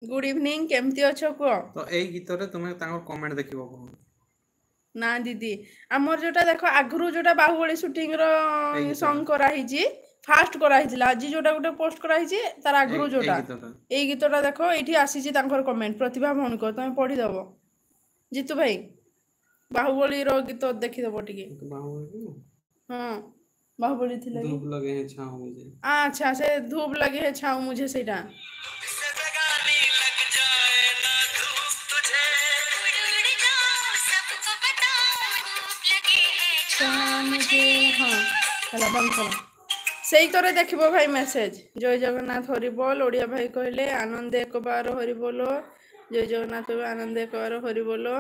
good evening केमती अच्छो कुह तो एई गीत रे तुमे तांको कमेंट देखिबो को ना दीदी आमर जोटा देखो आगुरु जोटा बाहुबली शूटिंग रो एई गीत सॉन्ग करा हिजी फास्ट करा हिजिला आज जोटा गुटे पोस्ट करा हिजी तार आगुरु एई जोटा गीतटा एई गीतटा देखो एठी आसीची तांकर कमेंट प्रतिभा भौणी को तमे पढी दबो जीतू भाई बाहुबली रो गीत देखि दबो टिके बाहुबली हां बाहुबली थिला धूप लगे हैं छाव मुझे अच्छा से धूप लगे है छाऊ मुझे सेटा मुझे हाँ चला बंद करो सेई तोरे देखिबो भाई मेसेज जय जगन्नाथ हरि बोल ओडिया भाई कहले आनंद एक बार हरि बोलो जय जगन्नाथ आनंद एक बार हरि बोलो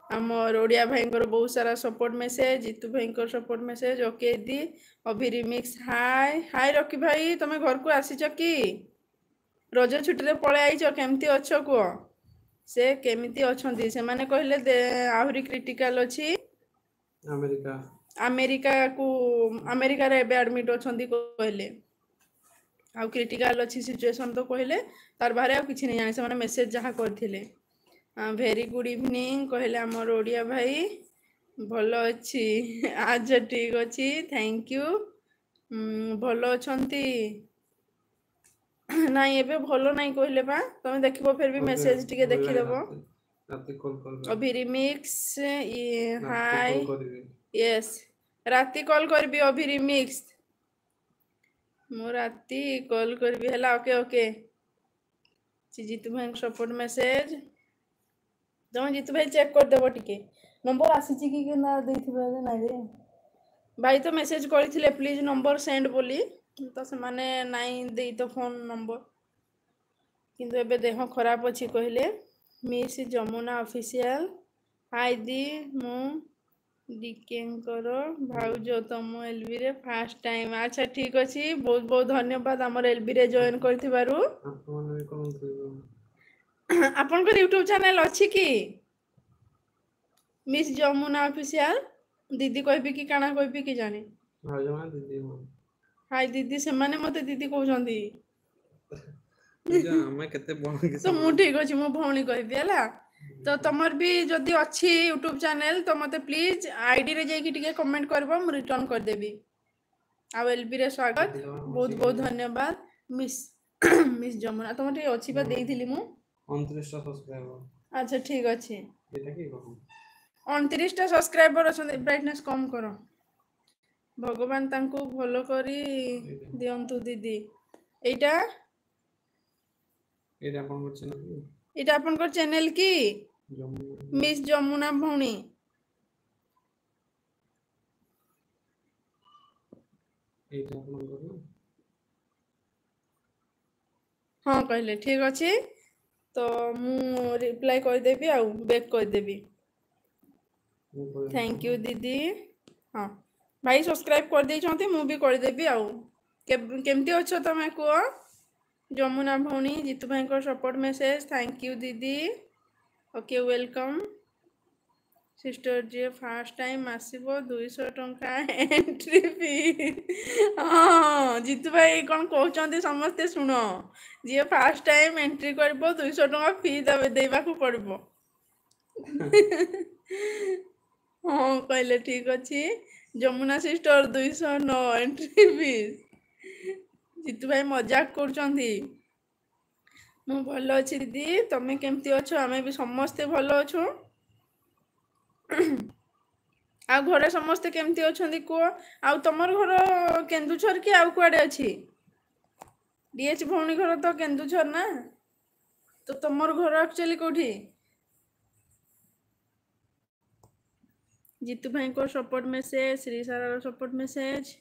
आमर ओडिया भाई बहुत सारा सपोर्ट मेसेज जीतू भाई सपोर्ट मेसेज ओके दी अभी रिमिक्स हाय हाय रॉकी भाई तुम घर को आसीच कि रज छुट्टी रे पळे आइछ केमती अच्छो कुह से केमिति अछंती से माने कहले आहुरी क्रिटिकल अछि अमेरिका अमेरिका रे एबे एडमिट अछंती कहले आ क्रिटिकल अछि सिचुएशन तो कहले तार बारे आ किछि नै जानि से माने मेसेज जहा करथिले वेरी गुड इवनिंग कहले हमर ओडिया भाई भलो अछि आज ठीक अछि थैंक यू भलो अछंती नाइ एबे भलो नाइ कहले बा तमे देखिबो फिर भी मेसेज टिके देखि देबो राती कॉल कर अभी रिमिक्स हाय कॉल करबी यस राती कॉल करबी अभी रिमिक्स मो राती कॉल करबी हला ओके ओके जीतू भाई सपोर्ट मेसेज तुम जीतू भाई चेक कर देबो टिके नंबर आसीची कि केना देथिबे नै रे भाई तो मेसेज करथिले प्लीज नंबर सेंड बोली तो से माने नाइ देई तो फोन नंबर किंतु एबे देह खराब अछि कहले मिस जमुना ऑफिशियल हाय दी मु डिकेंकर भाउज तुम एलबी रे फर्स्ट टाइम अच्छा ठीक अछि बहुत बहुत धन्यवाद हमर एलबी रे जॉइन करथिबारु आपन को YouTube चैनल अछि कि मिस जमुना ऑफिशियल दीदी कहबी कि काना कहबी कि जाने हाय दीदी से माने मते दीदी कहउछंदी तो मु ठीक अछि मो भौणी कहबी हला तो तमर भी जदि अच्छी यूट्यूब चैनल तो मते प्लीज आईडी रे जाई टिके कमेंट करबो मु रिटर्न कर देबी आ एलबी रे स्वागत बहुत बहुत धन्यवाद मिस मिस जमुना तुम ठीक अछि बा देइथिली मु 29 सब्सक्राइबर अच्छा ठीक अछि एटा की कहू 29 टा सब्सक्राइबर अछन ब्राइटनेस कम करो भगवान तांको भलो करी दियंतु दीदी एटा एटा अपन को चैनल की मिस जमुना भौणी हाँ कहले ठीक अछि तो मु रिप्लाई कर देबी आ बैक कर देबी थैंक यू दीदी हाँ भाई सब्सक्राइब कर दे छथि मु भी कर देबी आ केमती अछो तमे को जमुना भौणी जीतू भाई को सपोर्ट मेसेज थैंक यू दीदी ओके वेलकम सिस्टर जी फर्स्ट टाइम आसीबो 200 टंका एंट्री फी हाँ जीतू भाई कौन कहउचंदी समस्ते सुनो जी फर्स्ट टाइम एंट्री करबो 200 टंका फी देबा को पड़बो हाँ कहले ठीक अछि Jamuna sister 209 entry fees Jitu भाई मजाक करचंदी मु भलो अछि दीदी तमे केमती अछो हमें भी समस्ते भलो अछो आ घरे समस्ते केमती अछंदी को आ तमर घर केंदुछर कि आ कुआडे अछि डीएच भौणी घर तो केंदुछर ना तो तमर घर एक्चुअली कोठी जीतू भाई को सपोर्ट मेसेज श्री सारा सपोर्ट मेसेज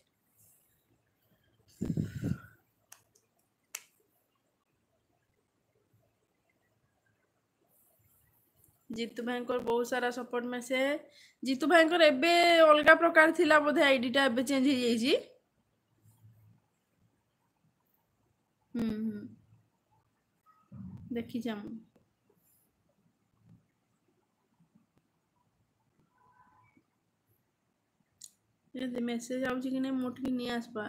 जीतू भाई को बहुत सारा सपोर्ट मेसेज जीतू भाई को एबे अलगा प्रकार थिला बोधे आईडी टा एबे चेंज हो जाई जी देखी जाम ये मेसेज आउची कि नै मोट की नि आसपा